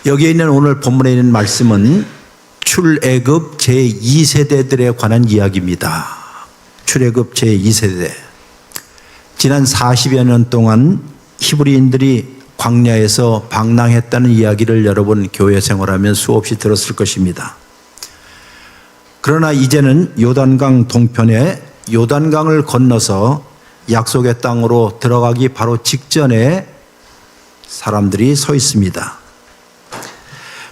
여기에 있는 오늘 본문에 있는 말씀은 출애굽 제2세대들에 관한 이야기입니다. 출애굽 제2세대. 지난 40여 년 동안 히브리인들이 광야에서 방랑했다는 이야기를 여러분 교회 생활하면 수없이 들었을 것입니다. 그러나 이제는 요단강 동편에 요단강을 건너서 약속의 땅으로 들어가기 바로 직전에 사람들이 서 있습니다.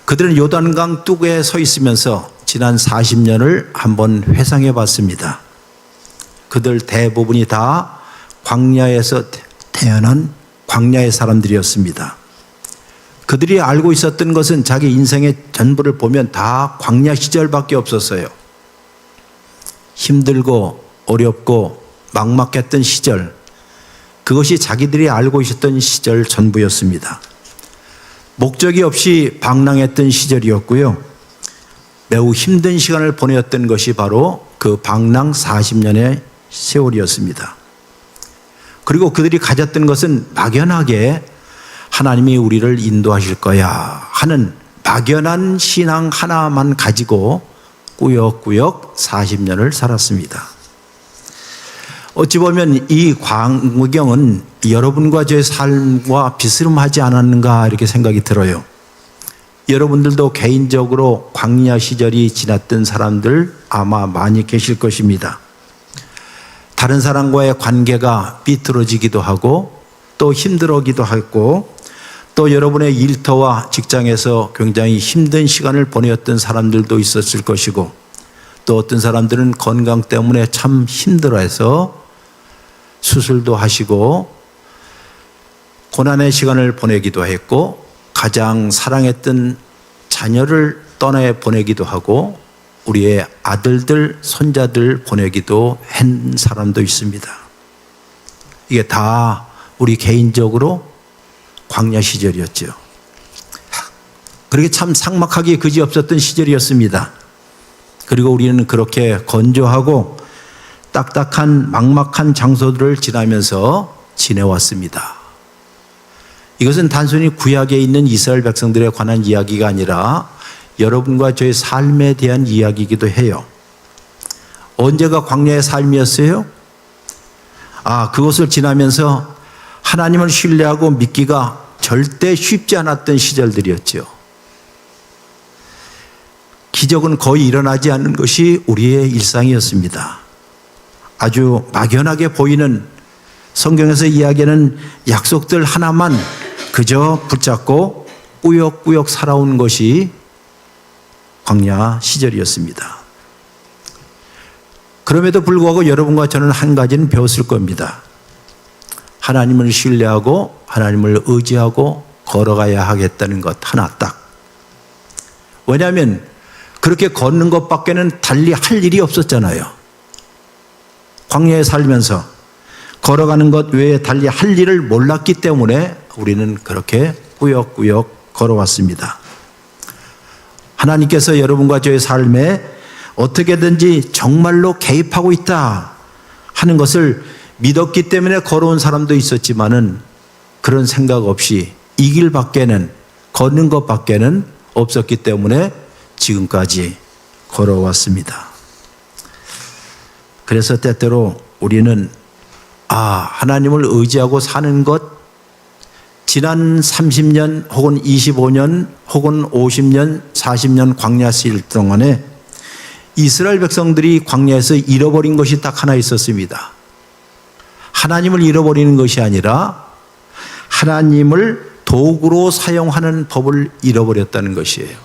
그들은 요단강 뚜구에 서 있으면서 지난 40년을 한번 회상해 봤습니다. 그들 대부분이 다 광야에서 태어난 광야의 사람들이었습니다. 그들이 알고 있었던 것은 자기 인생의 전부를 보면 다 광야 시절밖에 없었어요. 힘들고 어렵고 막막했던 시절, 그것이 자기들이 알고 있었던 시절 전부였습니다. 목적이 없이 방랑했던 시절이었고요. 매우 힘든 시간을 보내었던 것이 바로 그 방랑 40년의 세월이었습니다. 그리고 그들이 가졌던 것은 막연하게 하나님이 우리를 인도하실 거야 하는 막연한 신앙 하나만 가지고 꾸역꾸역 40년을 살았습니다. 어찌 보면 이 광경은 여러분과 저의 삶과 비스름하지 않았는가 이렇게 생각이 들어요. 여러분들도 개인적으로 광야 시절이 지났던 사람들 아마 많이 계실 것입니다. 다른 사람과의 관계가 삐뚤어지기도 하고 또 힘들어지기도 하고 또 여러분의 일터와 직장에서 굉장히 힘든 시간을 보내었던 사람들도 있었을 것이고 또 어떤 사람들은 건강 때문에 참 힘들어해서 수술도 하시고 고난의 시간을 보내기도 했고 가장 사랑했던 자녀를 떠나 보내기도 하고 우리의 아들들, 손자들 보내기도 한 사람도 있습니다. 이게 다 우리 개인적으로 광야 시절이었죠. 그렇게 참 삭막하기 그지없었던 시절이었습니다. 그리고 우리는 그렇게 건조하고 딱딱한 막막한 장소들을 지나면서 지내왔습니다. 이것은 단순히 구약에 있는 이스라엘 백성들에 관한 이야기가 아니라 여러분과 저의 삶에 대한 이야기이기도 해요. 언제가 광야의 삶이었어요? 그것을 지나면서 하나님을 신뢰하고 믿기가 절대 쉽지 않았던 시절들이었죠. 기적은 거의 일어나지 않는 것이 우리의 일상이었습니다. 아주 막연하게 보이는 성경에서 이야기하는 약속들 하나만 그저 붙잡고 꾸역꾸역 살아온 것이 광야 시절이었습니다. 그럼에도 불구하고 여러분과 저는 한 가지는 배웠을 겁니다. 하나님을 신뢰하고 하나님을 의지하고 걸어가야 하겠다는 것 하나 딱. 왜냐하면 그렇게 걷는 것밖에는 달리 할 일이 없었잖아요. 광야에 살면서 걸어가는 것 외에 달리 할 일을 몰랐기 때문에 우리는 그렇게 꾸역꾸역 걸어왔습니다. 하나님께서 여러분과 저의 삶에 어떻게든지 정말로 개입하고 있다 하는 것을 믿었기 때문에 걸어온 사람도 있었지만은 그런 생각 없이 이 길 밖에는 걷는 것 밖에는 없었기 때문에 지금까지 걸어왔습니다. 그래서 때때로 우리는 하나님을 의지하고 사는 것 지난 30년 혹은 25년 혹은 50년 40년 광야 시일 동안에 이스라엘 백성들이 광야에서 잃어버린 것이 딱 하나 있었습니다. 하나님을 잃어버리는 것이 아니라 하나님을 도구로 사용하는 법을 잃어버렸다는 것이에요.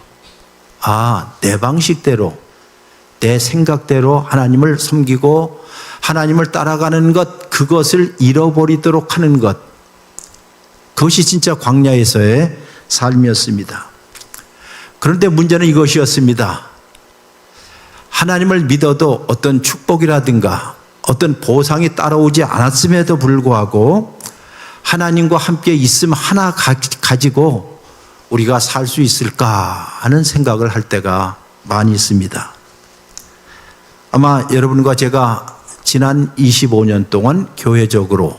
내 방식대로 내 생각대로 하나님을 섬기고 하나님을 따라가는 것, 그것을 잃어버리도록 하는 것, 그것이 진짜 광야에서의 삶이었습니다. 그런데 문제는 이것이었습니다. 하나님을 믿어도 어떤 축복이라든가 어떤 보상이 따라오지 않았음에도 불구하고 하나님과 함께 있음 하나 가지고 우리가 살 수 있을까 하는 생각을 할 때가 많이 있습니다. 아마 여러분과 제가 지난 25년 동안 교회적으로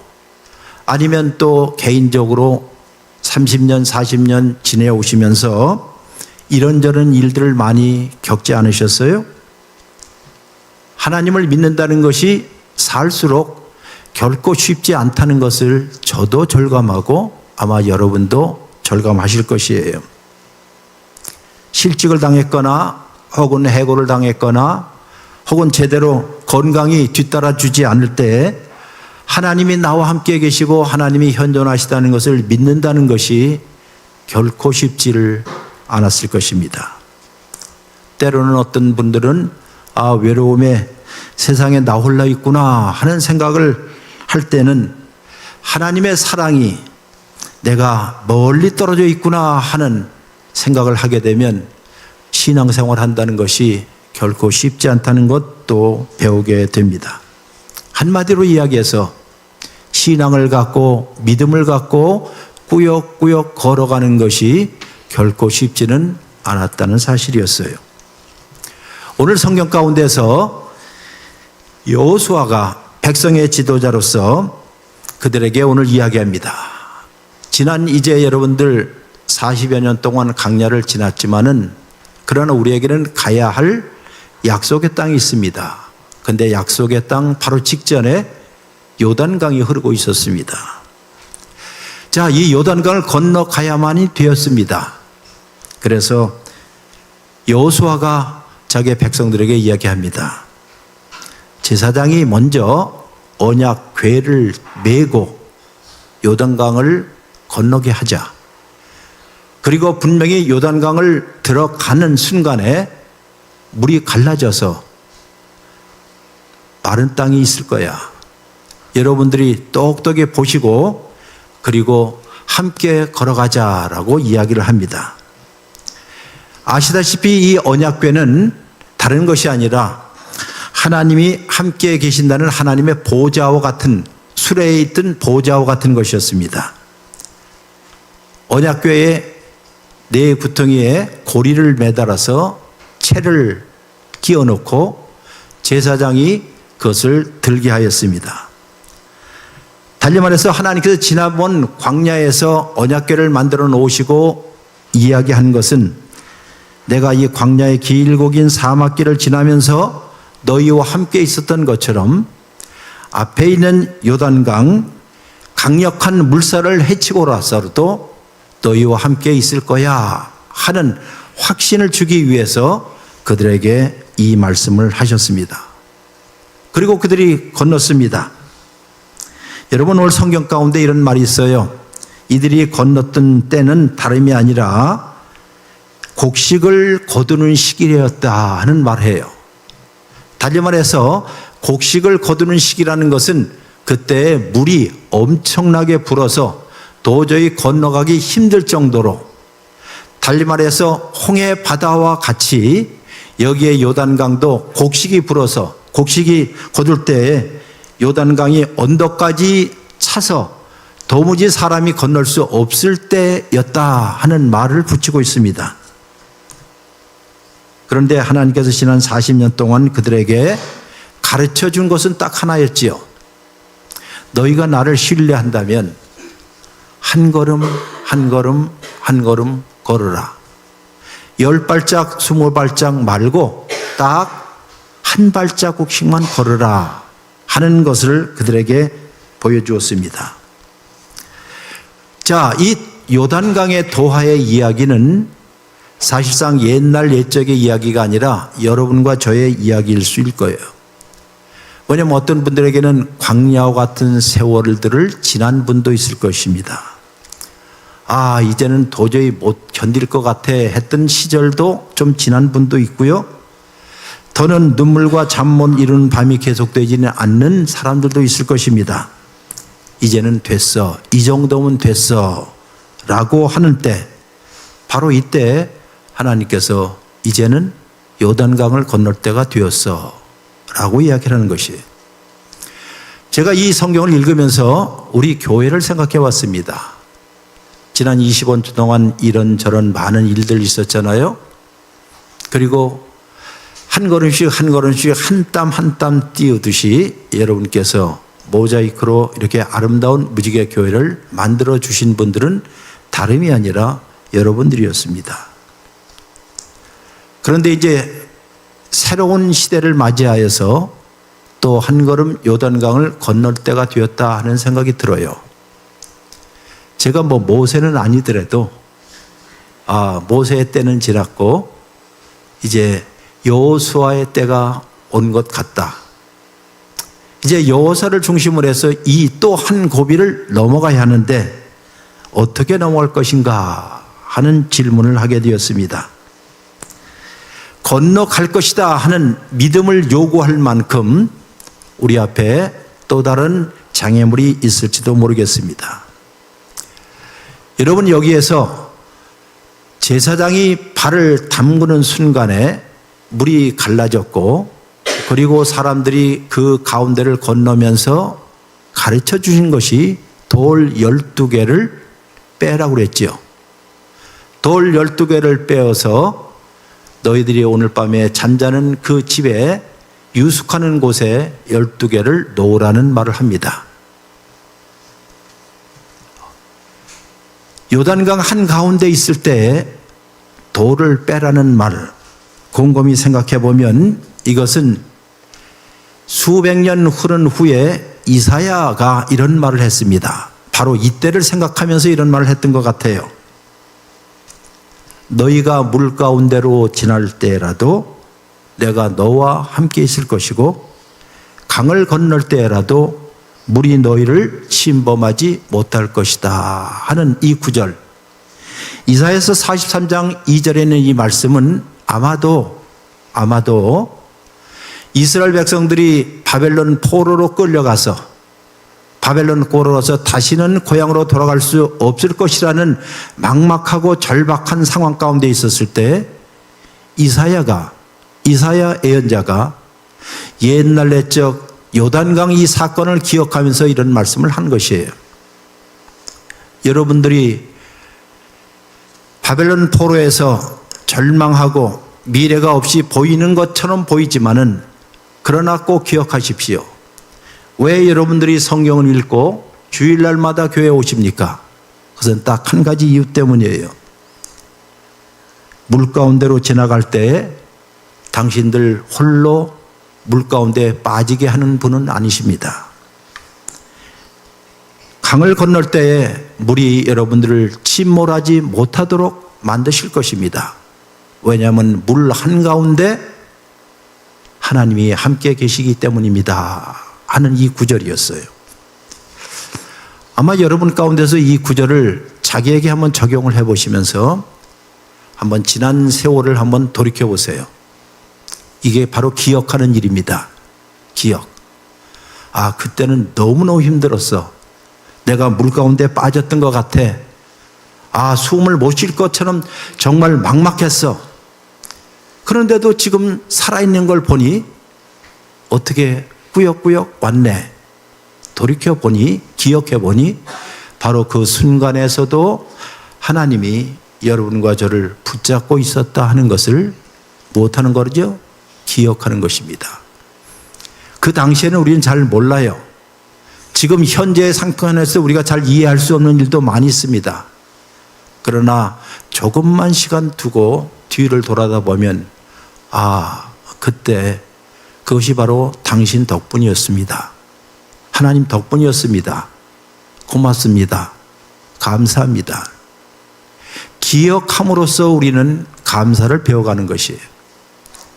아니면 또 개인적으로 30년, 40년 지내오시면서 이런저런 일들을 많이 겪지 않으셨어요? 하나님을 믿는다는 것이 살수록 결코 쉽지 않다는 것을 저도 절감하고 아마 여러분도 절감하실 것이에요. 실직을 당했거나 혹은 해고를 당했거나 혹은 제대로 건강이 뒤따라주지 않을 때 하나님이 나와 함께 계시고 하나님이 현존하시다는 것을 믿는다는 것이 결코 쉽지를 않았을 것입니다. 때로는 어떤 분들은 외로움에 세상에 나 홀라 있구나 하는 생각을 할 때는 하나님의 사랑이 내가 멀리 떨어져 있구나 하는 생각을 하게 되면 신앙생활 한다는 것이 결코 쉽지 않다는 것도 배우게 됩니다. 한마디로 이야기해서 신앙을 갖고 믿음을 갖고 꾸역꾸역 걸어가는 것이 결코 쉽지는 않았다는 사실이었어요. 오늘 성경 가운데서 여호수아가 백성의 지도자로서 그들에게 오늘 이야기합니다. 지난 이제 여러분들 40여 년 동안 강야를 지났지만은 그러나 우리에게는 가야 할 약속의 땅이 있습니다. 근데 약속의 땅 바로 직전에 요단강이 흐르고 있었습니다. 자, 이 요단강을 건너가야만이 되었습니다. 그래서 여호수아가 자기 백성들에게 이야기합니다. 제사장이 먼저 언약 궤를 메고 요단강을 건너게 하자. 그리고 분명히 요단강을 들어가는 순간에 물이 갈라져서 마른 땅이 있을 거야. 여러분들이 똑똑히 보시고 그리고 함께 걸어가자라고 이야기를 합니다. 아시다시피 이 언약궤는 다른 것이 아니라 하나님이 함께 계신다는 하나님의 보좌와 같은, 수레에 있던 보좌와 같은 것이었습니다. 언약궤의 네 구덩이에 고리를 매달아서 채를 끼워놓고 제사장이 그것을 들게 하였습니다. 달리 말해서 하나님께서 지난번 광야에서 언약궤를 만들어 놓으시고 이야기한 것은 내가 이 광야의 길고 긴 사막길을 지나면서 너희와 함께 있었던 것처럼 앞에 있는 요단강 강력한 물살을 헤치고 나서도 너희와 함께 있을 거야 하는 확신을 주기 위해서 그들에게 이 말씀을 하셨습니다. 그리고 그들이 건넜습니다. 여러분, 오늘 성경 가운데 이런 말이 있어요. 이들이 건넜던 때는 다름이 아니라 곡식을 거두는 시기였다 하는 말이에요. 달리 말해서 곡식을 거두는 시기라는 것은 그때 물이 엄청나게 불어서 도저히 건너가기 힘들 정도로, 달리 말해서 홍해 바다와 같이 여기에 요단강도 곡식이 불어서 곡식이 거둘 때에 요단강이 언덕까지 차서 도무지 사람이 건널 수 없을 때였다 하는 말을 붙이고 있습니다. 그런데 하나님께서 지난 40년 동안 그들에게 가르쳐 준 것은 딱 하나였지요. 너희가 나를 신뢰한다면 한 걸음 한 걸음 한 걸음 걸으라. 10발짝 20발짝 말고 딱 한 발자국씩만 걸으라 하는 것을 그들에게 보여주었습니다. 자, 이 요단강의 도하의 이야기는 사실상 옛날 옛적의 이야기가 아니라 여러분과 저의 이야기일 수일 거예요. 왜냐하면 어떤 분들에게는 광야와 같은 세월들을 지난 분도 있을 것입니다. 이제는 도저히 못 견딜 것 같아 했던 시절도 좀 지난 분도 있고요. 더는 눈물과 잠 못 이루는 밤이 계속되지는 않는 사람들도 있을 것입니다. 이제는 됐어. 이 정도면 됐어. 라고 하는 때, 바로 이때 하나님께서 이제는 요단강을 건널 때가 되었어. 라고 이야기하는 것이에요. 제가 이 성경을 읽으면서 우리 교회를 생각해 봤습니다. 지난 25년 동안 이런저런 많은 일들이 있었잖아요. 그리고 한 걸음씩 한 걸음씩 한 땀 한 땀 띄우듯이 여러분께서 모자이크로 이렇게 아름다운 무지개 교회를 만들어 주신 분들은 다름이 아니라 여러분들이었습니다. 그런데 이제 새로운 시대를 맞이하여서 또 한 걸음 요단강을 건널 때가 되었다 하는 생각이 들어요. 제가 모세는 아니더라도 모세의 때는 지났고 이제 여호수아의 때가 온 것 같다. 이제 여호사를 중심으로 해서 이 또 한 고비를 넘어가야 하는데 어떻게 넘어갈 것인가 하는 질문을 하게 되었습니다. 건너갈 것이다 하는 믿음을 요구할 만큼 우리 앞에 또 다른 장애물이 있을지도 모르겠습니다. 여러분, 여기에서 제사장이 발을 담그는 순간에 물이 갈라졌고 그리고 사람들이 그 가운데를 건너면서 가르쳐 주신 것이 돌 12개를 빼라고 그랬지요. 돌 12개를 빼어서 너희들이 오늘 밤에 잠자는 그 집에 유숙하는 곳에 12개를 놓으라는 말을 합니다. 요단강 한가운데 있을 때 돌을 빼라는 말, 곰곰이 생각해 보면 이것은 수백 년 흐른 후에 이사야가 이런 말을 했습니다. 바로 이때를 생각하면서 이런 말을 했던 것 같아요. 너희가 물 가운데로 지날 때라도 내가 너와 함께 있을 것이고 강을 건널 때라도 물이 너희를 침범하지 못할 것이다 하는 이 구절, 이사야서 43장 2절에 있는 이 말씀은 아마도 이스라엘 백성들이 바벨론 포로로 끌려가서 다시는 고향으로 돌아갈 수 없을 것이라는 막막하고 절박한 상황 가운데 있었을 때 이사야 예언자가 옛날 옛적 요단강 이 사건을 기억하면서 이런 말씀을 한 것이에요. 여러분들이 바벨론 포로에서 절망하고 미래가 없이 보이는 것처럼 보이지만은 그러나 꼭 기억하십시오. 왜 여러분들이 성경을 읽고 주일날마다 교회에 오십니까? 그것은 딱 한 가지 이유 때문이에요. 물 가운데로 지나갈 때 당신들 홀로 물 가운데 빠지게 하는 분은 아니십니다. 강을 건널 때에 물이 여러분들을 침몰하지 못하도록 만드실 것입니다. 왜냐하면 물 한가운데 하나님이 함께 계시기 때문입니다 하는 이 구절이었어요. 아마 여러분 가운데서 이 구절을 자기에게 한번 적용을 해보시면서 한번 지난 세월을 한번 돌이켜 보세요. 이게 바로 기억하는 일입니다. 기억. 그때는 너무너무 힘들었어. 내가 물 가운데 빠졌던 것 같아. 숨을 못 쉴 것처럼 정말 막막했어. 그런데도 지금 살아있는 걸 보니 어떻게 꾸역꾸역 왔네. 돌이켜보니, 기억해보니 바로 그 순간에서도 하나님이 여러분과 저를 붙잡고 있었다 하는 것을 못하는 거죠? 기억하는 것입니다. 그 당시에는 우리는 잘 몰라요. 지금 현재의 상황에서 우리가 잘 이해할 수 없는 일도 많이 있습니다. 그러나 조금만 시간 두고 뒤를 돌아다 보면 그때 그것이 바로 당신 덕분이었습니다. 하나님 덕분이었습니다. 고맙습니다. 감사합니다. 기억함으로써 우리는 감사를 배워가는 것이에요.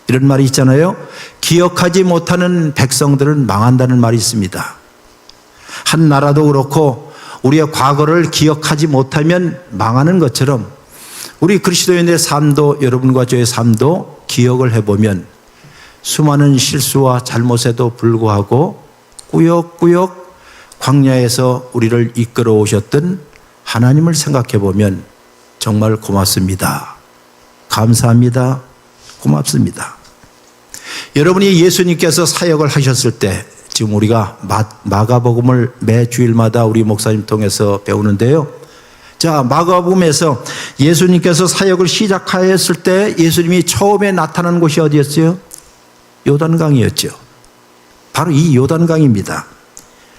이런 말이 있잖아요. 기억하지 못하는 백성들은 망한다는 말이 있습니다. 한 나라도 그렇고 우리의 과거를 기억하지 못하면 망하는 것처럼 우리 그리스도인의 삶도, 여러분과 저의 삶도 기억을 해보면 수많은 실수와 잘못에도 불구하고 꾸역꾸역 광야에서 우리를 이끌어 오셨던 하나님을 생각해 보면 정말 고맙습니다. 감사합니다. 고맙습니다. 여러분이 예수님께서 사역을 하셨을 때, 지금 우리가 마가복음을 매 주일마다 우리 목사님 통해서 배우는데요. 자, 마가복음에서 예수님께서 사역을 시작하였을 때 예수님이 처음에 나타난 곳이 어디였어요? 요단강이었죠. 바로 이 요단강입니다.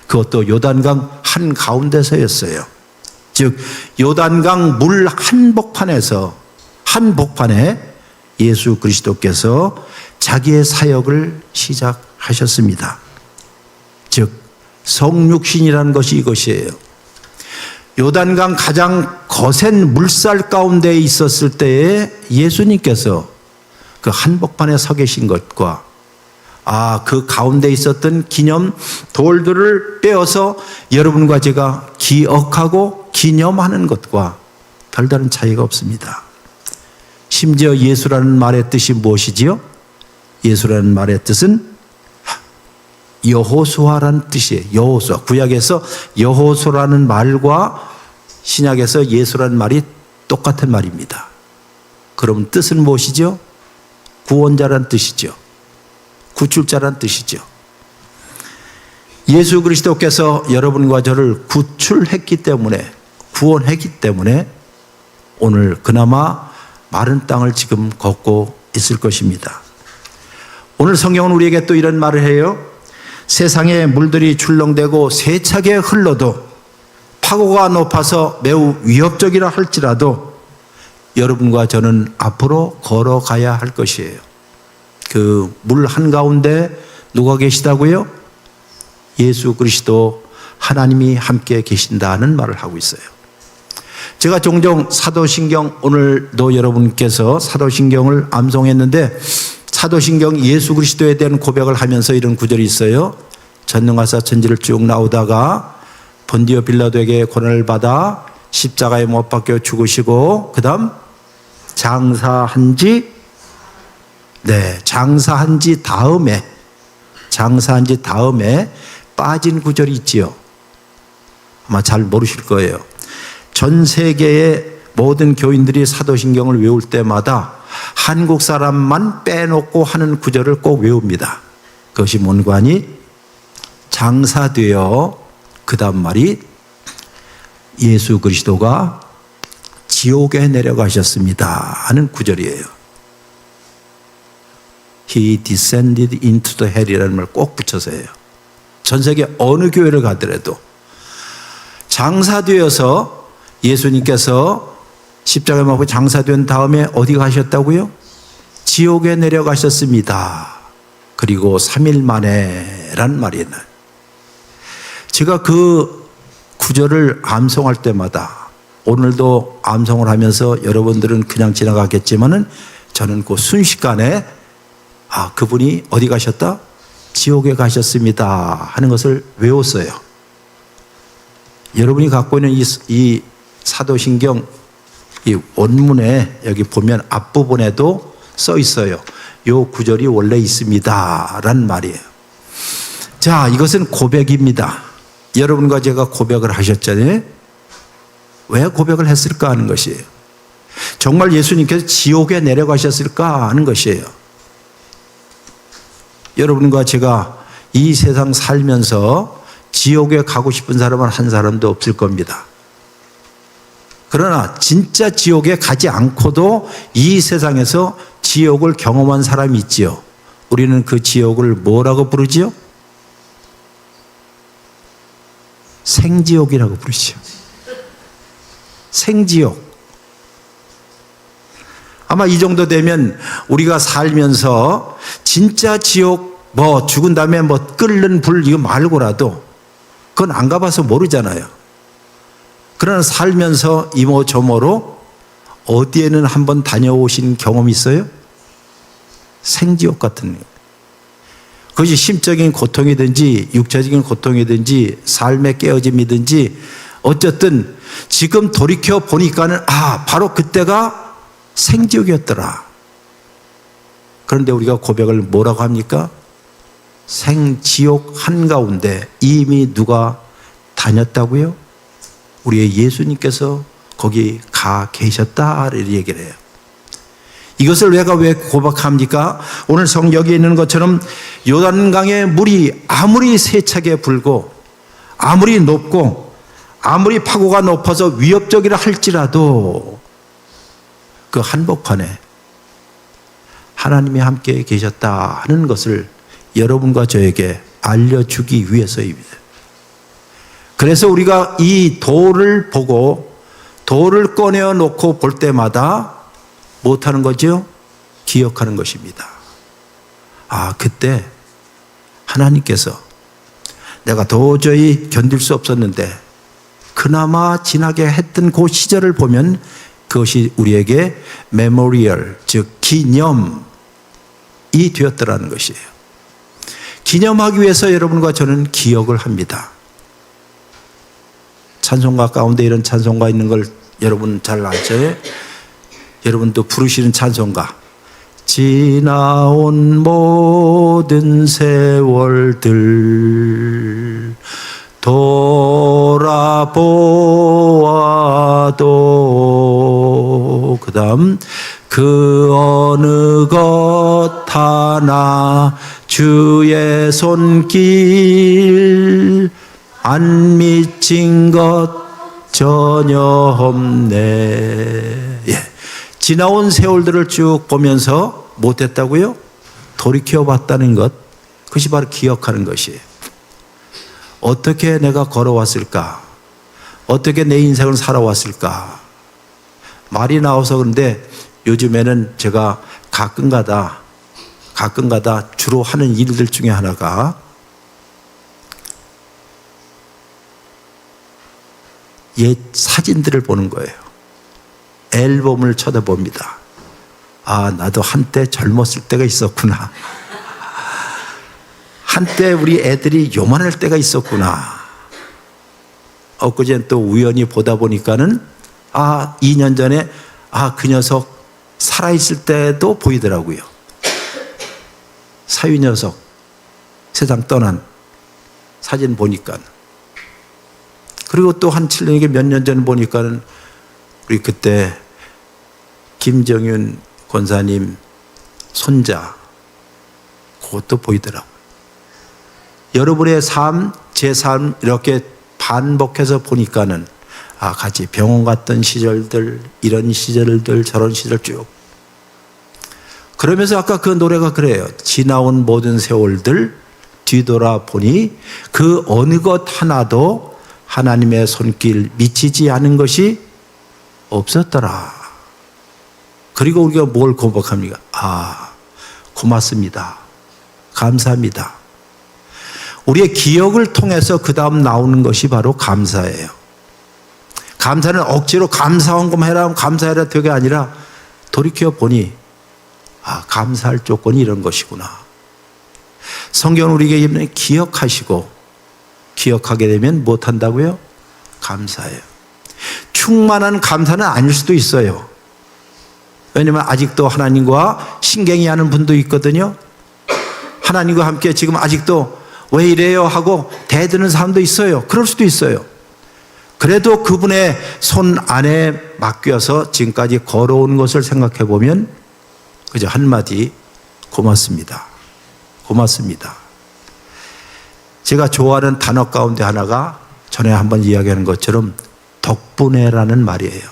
그것도 요단강 한가운데서였어요. 즉 요단강 물 한복판에 예수 그리스도께서 자기의 사역을 시작하셨습니다. 즉 성육신이라는 것이 이것이에요. 요단강 가장 거센 물살 가운데 있었을 때에 예수님께서 그 한복판에 서 계신 것과 그 가운데 있었던 기념 돌들을 빼어서 여러분과 제가 기억하고 기념하는 것과 별다른 차이가 없습니다. 심지어 예수라는 말의 뜻이 무엇이지요? 예수라는 말의 뜻은 여호수아라는 뜻이에요. 여호수아. 구약에서 여호수아라는 말과 신약에서 예수라는 말이 똑같은 말입니다. 그럼 뜻은 무엇이죠? 구원자라는 뜻이죠. 구출자라는 뜻이죠. 예수 그리스도께서 여러분과 저를 구출했기 때문에, 구원했기 때문에 오늘 그나마 마른 땅을 지금 걷고 있을 것입니다. 오늘 성경은 우리에게 또 이런 말을 해요. 세상에 물들이 출렁대고 세차게 흘러도 파고가 높아서 매우 위협적이라 할지라도 여러분과 저는 앞으로 걸어가야 할 것이에요. 그 물 한가운데 누가 계시다고요? 예수 그리스도 하나님이 함께 계신다는 말을 하고 있어요. 제가 종종 사도신경, 오늘도 여러분께서 사도신경을 암송했는데 사도신경 예수 그리스도에 대한 고백을 하면서 이런 구절이 있어요. 전능하사 천지를 쭉 나오다가 본디오 빌라도에게 고난을 받아 십자가에 못 박혀 죽으시고 그 다음 장사한 지 다음에 빠진 구절이 있지요. 아마 잘 모르실 거예요. 전 세계의 모든 교인들이 사도신경을 외울 때마다 한국 사람만 빼놓고 하는 구절을 꼭 외웁니다. 그것이 뭔가니? 장사되어 그 다음 말이 예수 그리스도가 지옥에 내려가셨습니다 하는 구절이에요. He descended into the hell이라는 말 꼭 붙여서 해요. 전 세계 어느 교회를 가더라도 장사되어서 예수님께서 십자가에 못 박혀 장사된 다음에 어디 가셨다고요? 지옥에 내려가셨습니다. 그리고 3일 만에 란 말이에요. 제가 그 구절을 암송할 때마다 오늘도 암송을 하면서 여러분들은 그냥 지나가겠지만은 저는 그 순식간에 그분이 어디 가셨다? 지옥에 가셨습니다 하는 것을 외웠어요. 여러분이 갖고 있는 이 사도신경 이 원문에 여기 보면 앞부분에도 써 있어요. 요 구절이 원래 있습니다 라는 말이에요. 자, 이것은 고백입니다. 여러분과 제가 고백을 하셨잖아요. 왜 고백을 했을까 하는 것이에요. 정말 예수님께서 지옥에 내려가셨을까 하는 것이에요. 여러분과 제가 이 세상 살면서 지옥에 가고 싶은 사람은 한 사람도 없을 겁니다. 그러나 진짜 지옥에 가지 않고도 이 세상에서 지옥을 경험한 사람이 있지요. 우리는 그 지옥을 뭐라고 부르지요? 생지옥이라고 부르죠. 생지옥. 아마 이 정도 되면 우리가 살면서 진짜 지옥 죽은 다음에 끓는 불 이거 말고라도 그건 안 가봐서 모르잖아요. 그러나 살면서 이모저모로 어디에는 한번 다녀오신 경험이 있어요? 생지옥 같은 거. 그것이 심적인 고통이든지 육체적인 고통이든지 삶의 깨어짐이든지 어쨌든 지금 돌이켜 보니까는 바로 그때가 생지옥이었더라. 그런데 우리가 고백을 뭐라고 합니까? 생지옥 한가운데 이미 누가 다녔다고요? 우리의 예수님께서 거기 가 계셨다를 얘기를 해요. 이것을 내가 왜 고백합니까? 오늘 성경에 있는 것처럼 요단강의 물이 아무리 세차게 불고 아무리 높고 아무리 파고가 높아서 위협적이라 할지라도 그 한복판에 하나님이 함께 계셨다 하는 것을 여러분과 저에게 알려주기 위해서입니다. 그래서 우리가 이 돌을 보고 돌을 꺼내어 놓고 볼 때마다 못하는 거죠? 기억하는 것입니다. 그때 하나님께서 내가 도저히 견딜 수 없었는데 그나마 지나게 했던 그 시절을 보면 그것이 우리에게 메모리얼, 즉 기념이 되었더라는 것이에요. 기념하기 위해서 여러분과 저는 기억을 합니다. 찬송가 가운데 이런 찬송가 있는 걸 여러분 잘 아죠? 여러분도 부르시는 찬송가. 지나온 모든 세월들 돌아보아도 그 다음 그 어느 것 하나 주의 손길 안 미친 것 전혀 없네. 지나온 세월들을 쭉 보면서 못했다고요? 돌이켜 봤다는 것, 그것이 바로 기억하는 것이에요. 어떻게 내가 걸어왔을까? 어떻게 내 인생을 살아왔을까? 말이 나와서 그런데 요즘에는 제가 가끔가다 주로 하는 일들 중에 하나가 옛 사진들을 보는 거예요. 앨범을 쳐다봅니다. 나도 한때 젊었을 때가 있었구나. 한때 우리 애들이 요만할 때가 있었구나. 엊그제는 또 우연히 보다 보니까는 2년 전에 그 녀석 살아있을 때도 보이더라고요. 사위 녀석 세상 떠난 사진 보니까. 그리고 또 한 7년이게 몇 년 전 보니까는 우리 그때 김정윤 권사님 손자 그것도 보이더라고요. 여러분의 삶, 제 삶 이렇게 반복해서 보니까는 같이 병원 갔던 시절들, 이런 시절들, 저런 시절 쭉. 그러면서 아까 그 노래가 그래요. 지나온 모든 세월들 뒤돌아보니 그 어느 것 하나도 하나님의 손길 미치지 않은 것이 없었더라. 그리고 우리가 뭘 고백합니까? 고맙습니다. 감사합니다. 우리의 기억을 통해서 그 다음 나오는 것이 바로 감사예요. 감사는 억지로 감사원금해라, 감사해라 되게 아니라 돌이켜 보니 감사할 조건이 이런 것이구나. 성경은 우리에게 기억하시고 기억하게 되면 못한다고요? 감사해요. 충만한 감사는 아닐 수도 있어요. 왜냐하면 아직도 하나님과 신경이 하는 분도 있거든요. 하나님과 함께 지금 아직도 왜 이래요 하고 대드는 사람도 있어요. 그럴 수도 있어요. 그래도 그분의 손 안에 맡겨서 지금까지 걸어온 것을 생각해 보면 그저 한마디 고맙습니다. 고맙습니다. 제가 좋아하는 단어 가운데 하나가 전에 한번 이야기하는 것처럼 덕분에라는 말이에요.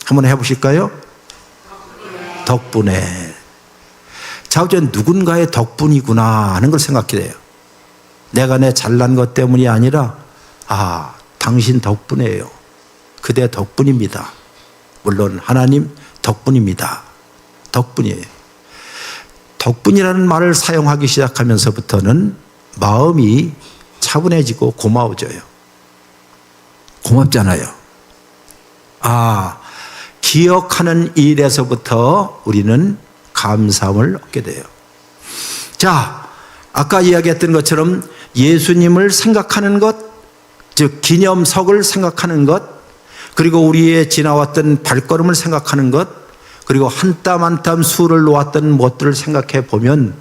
한번 해보실까요? 덕분에. 자, 어쨌든 누군가의 덕분이구나 하는 걸 생각해야 돼요. 내가 내 잘난 것 때문이 아니라 당신 덕분이에요. 그대 덕분입니다. 물론 하나님 덕분입니다. 덕분이에요. 덕분이라는 말을 사용하기 시작하면서부터는 마음이 차분해지고 고마워져요. 고맙잖아요. 기억하는 일에서부터 우리는 감사함을 얻게 돼요. 자, 아까 이야기했던 것처럼 예수님을 생각하는 것, 즉 기념석을 생각하는 것, 그리고 우리의 지나왔던 발걸음을 생각하는 것, 그리고 한 땀 한 땀 수를 놓았던 것들을 생각해 보면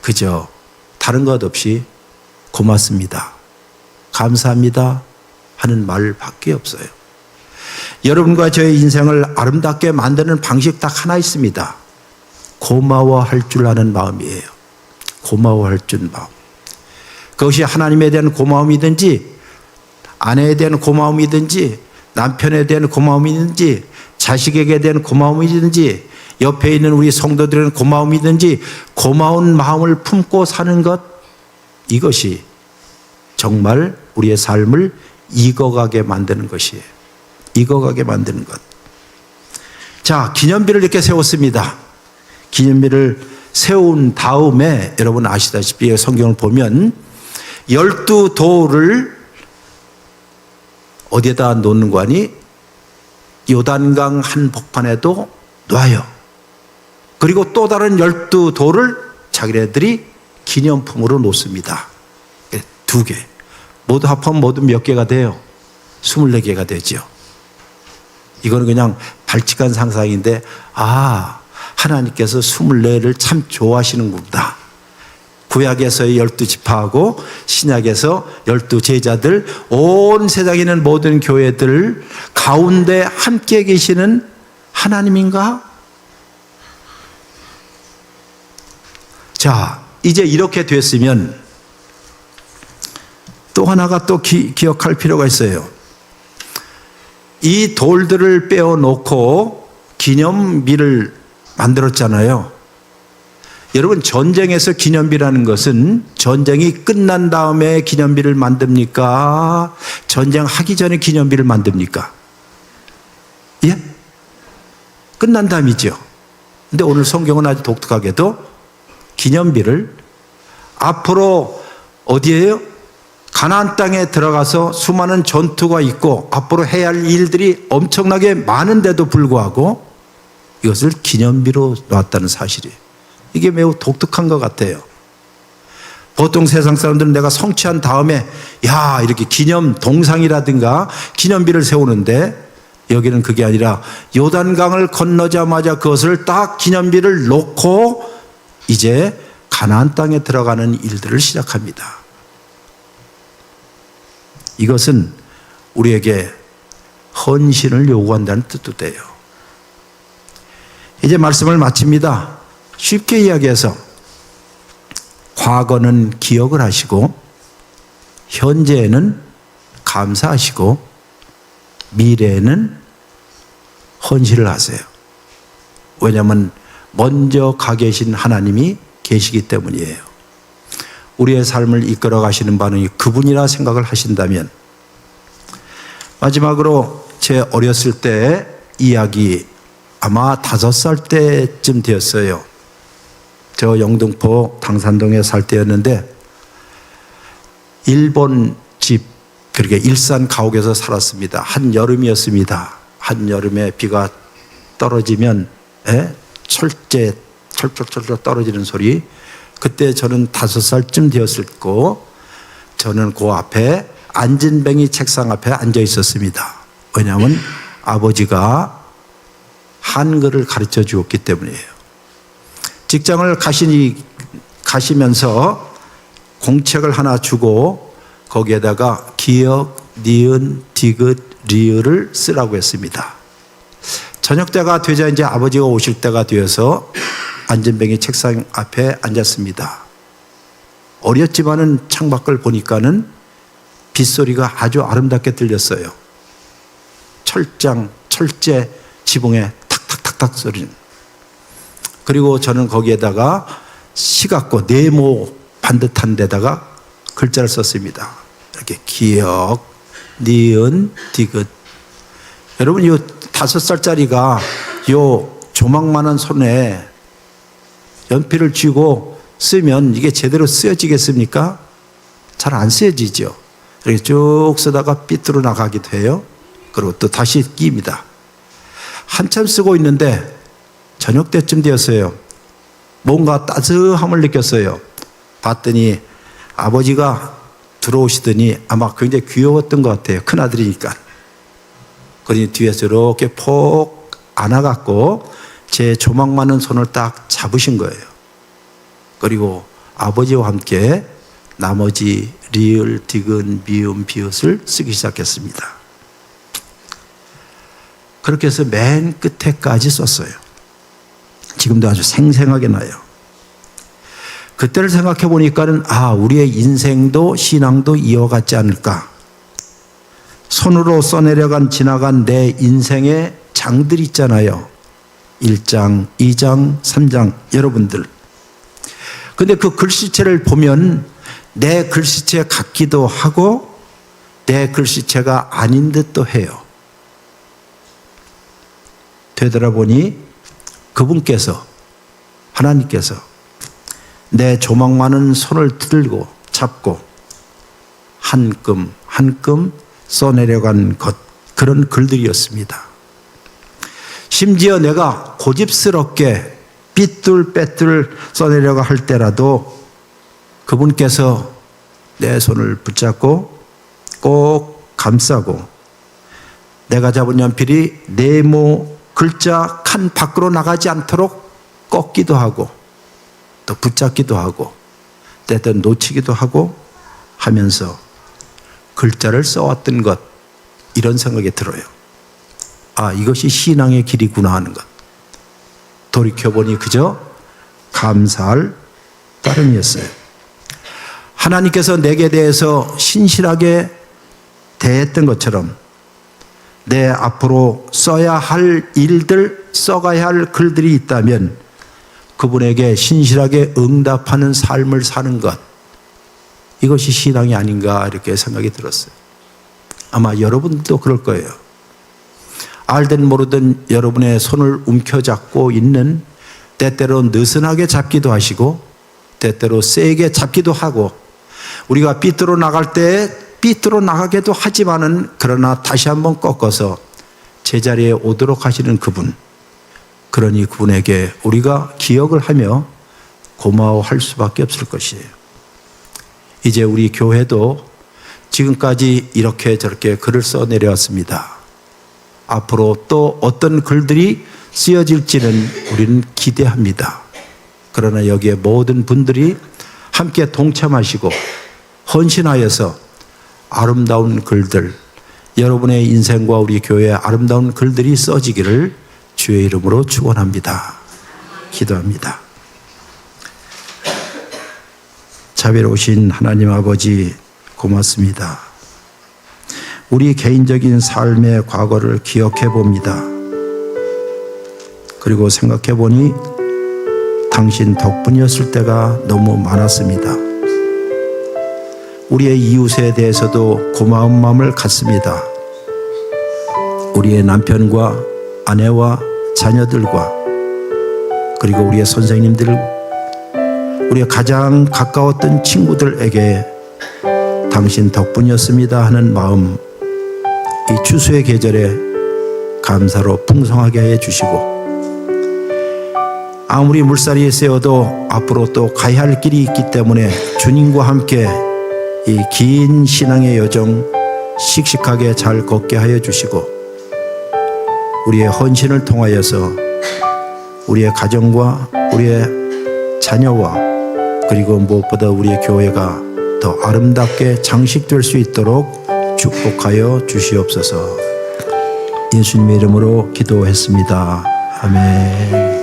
그저 다른 것 없이 고맙습니다. 감사합니다 하는 말밖에 없어요. 여러분과 저의 인생을 아름답게 만드는 방식 딱 하나 있습니다. 고마워할 줄 아는 마음이에요. 고마워할 줄 마음. 그것이 하나님에 대한 고마움이든지 아내에 대한 고마움이든지 남편에 대한 고마움이든지 자식에게 대한 고마움이든지 옆에 있는 우리 성도들에게 고마움이든지 고마운 마음을 품고 사는 것, 이것이 정말 우리의 삶을 익어가게 만드는 것이에요. 익어가게 만드는 것. 자, 기념비를 이렇게 세웠습니다. 기념비를 세운 다음에 여러분 아시다시피 성경을 보면 12돌을 어디에다 놓는 거 아니? 요단강 한복판에도 놔요. 그리고 또 다른 12돌을 자기네들이 기념품으로 놓습니다. 2개. 모두 합하면 모두 몇 개가 돼요? 24개가 되죠. 이거는 그냥 발칙한 상상인데, 하나님께서 24를 참 좋아하시는구나. 구약에서의 12지파하고 신약에서 12제자들, 온 세상에 있는 모든 교회들 가운데 함께 계시는 하나님인가? 자, 이제 이렇게 됐으면 또 하나가 또 기억할 필요가 있어요. 이 돌들을 빼어놓고 기념비를 만들었잖아요. 여러분, 전쟁에서 기념비라는 것은 전쟁이 끝난 다음에 기념비를 만듭니까? 전쟁하기 전에 기념비를 만듭니까? 예? 끝난 다음이죠. 근데 오늘 성경은 아주 독특하게도 기념비를 앞으로 어디에요? 가나안 땅에 들어가서 수많은 전투가 있고 앞으로 해야 할 일들이 엄청나게 많은데도 불구하고 이것을 기념비로 놨다는 사실이에요. 이게 매우 독특한 것 같아요. 보통 세상 사람들은 내가 성취한 다음에 이렇게 기념 동상이라든가 기념비를 세우는데 여기는 그게 아니라 요단강을 건너자마자 그것을 딱 기념비를 놓고 이제 가나안 땅에 들어가는 일들을 시작합니다. 이것은 우리에게 헌신을 요구한다는 뜻도 돼요. 이제 말씀을 마칩니다. 쉽게 이야기해서 과거는 기억을 하시고 현재에는 감사하시고 미래에는 헌신을 하세요. 왜냐하면 먼저 가 계신 하나님이 계시기 때문이에요. 우리의 삶을 이끌어 가시는 바는 그분이라 생각을 하신다면, 마지막으로 제 어렸을 때 이야기, 아마 5살 때쯤 되었어요. 저 영등포 당산동에 살 때였는데 일본 집, 그렇게 일산 가옥에서 살았습니다. 한여름이었습니다. 한여름에 비가 떨어지면 철철철철 떨어지는 소리. 그때 저는 5살쯤 되었었고 저는 그 앞에 안진뱅이 책상 앞에 앉아 있었습니다. 왜냐하면 아버지가 한글을 가르쳐 주었기 때문이에요. 직장을 가시면서 공책을 하나 주고 거기에다가 기역, 니은, 디귿, 리을을 쓰라고 했습니다. 저녁 때가 되자 이제 아버지가 오실 때가 되어서 안진뱅이 책상 앞에 앉았습니다. 어렸지만은 창밖을 보니까는 빗소리가 아주 아름답게 들렸어요. 철제 지붕에 탁탁탁탁 소리는. 그리고 저는 거기에다가 시각고 네모 반듯한 데다가 글자를 썼습니다. 이렇게 기역, 니은, 디귿. 여러분, 요 5살짜리가 요 조망만한 손에 연필을 쥐고 쓰면 이게 제대로 쓰여지겠습니까? 잘 안 쓰여지죠. 이렇게 쭉 쓰다가 삐뚤어 나가기도 해요. 그리고 또 다시 끼입니다. 한참 쓰고 있는데 저녁 때쯤 되었어요. 뭔가 따스함을 느꼈어요. 봤더니 아버지가 들어오시더니 아마 굉장히 귀여웠던 것 같아요. 큰아들이니까. 그러니 뒤에서 이렇게 폭 안아갖고 제 조망 많은 손을 딱 잡으신 거예요. 그리고 아버지와 함께 나머지 리을, 디귿, 미음, 비읍을 쓰기 시작했습니다. 그렇게 해서 맨 끝에까지 썼어요. 지금도 아주 생생하게 나요. 그때를 생각해 보니까는 우리의 인생도 신앙도 이어갔지 않을까. 손으로 써내려간 지나간 내 인생의 장들 있잖아요. 1장, 2장, 3장 여러분들. 근데 그 글씨체를 보면 내 글씨체 같기도 하고 내 글씨체가 아닌 듯도 해요. 되돌아보니 그분께서, 하나님께서 내 조망 많은 손을 들고 잡고 한 끔 한 끔 써내려간 것, 그런 글들이었습니다. 심지어 내가 고집스럽게 삐뚤빼뚤 써내려가 할 때라도 그분께서 내 손을 붙잡고 꼭 감싸고 내가 잡은 연필이 네모 글자 칸 밖으로 나가지 않도록 꺾기도 하고 또 붙잡기도 하고 때때로 놓치기도 하고 하면서 글자를 써왔던 것, 이런 생각이 들어요. 아, 이것이 신앙의 길이구나 하는 것. 돌이켜보니 그저 감사할 따름이었어요. 하나님께서 내게 대해서 신실하게 대했던 것처럼 내 앞으로 써야 할 일들, 써가야 할 글들이 있다면 그분에게 신실하게 응답하는 삶을 사는 것, 이것이 신앙이 아닌가 이렇게 생각이 들었어요. 아마 여러분도 그럴 거예요. 알든 모르든 여러분의 손을 움켜잡고 있는, 때때로 느슨하게 잡기도 하시고 때때로 세게 잡기도 하고 우리가 삐뚤어 나갈 때 삐뚤어 나가게도 하지만은 그러나 다시 한번 꺾어서 제자리에 오도록 하시는 그분, 그러니 그분에게 우리가 기억을 하며 고마워할 수밖에 없을 것이에요. 이제 우리 교회도 지금까지 이렇게 저렇게 글을 써내려왔습니다. 앞으로 또 어떤 글들이 쓰여질지는 우리는 기대합니다. 그러나 여기에 모든 분들이 함께 동참하시고 헌신하여서 아름다운 글들, 여러분의 인생과 우리 교회의 아름다운 글들이 써지기를 주의 이름으로 축원합니다. 기도합니다. 자비로우신 하나님 아버지, 고맙습니다. 우리 개인적인 삶의 과거를 기억해 봅니다. 그리고 생각해 보니 당신 덕분이었을 때가 너무 많았습니다. 우리의 이웃에 대해서도 고마운 마음을 갖습니다. 우리의 남편과 아내와 자녀들과 그리고 우리의 선생님들, 우리의 가장 가까웠던 친구들에게 당신 덕분이었습니다 하는 마음, 이 추수의 계절에 감사로 풍성하게 해 주시고, 아무리 물살이 세어도 앞으로 또 가야 할 길이 있기 때문에 주님과 함께 이 긴 신앙의 여정 씩씩하게 잘 걷게 하여 주시고, 우리의 헌신을 통하여서 우리의 가정과 우리의 자녀와 그리고 무엇보다 우리의 교회가 더 아름답게 장식될 수 있도록 축복하여 주시옵소서. 예수님의 이름으로 기도했습니다. 아멘.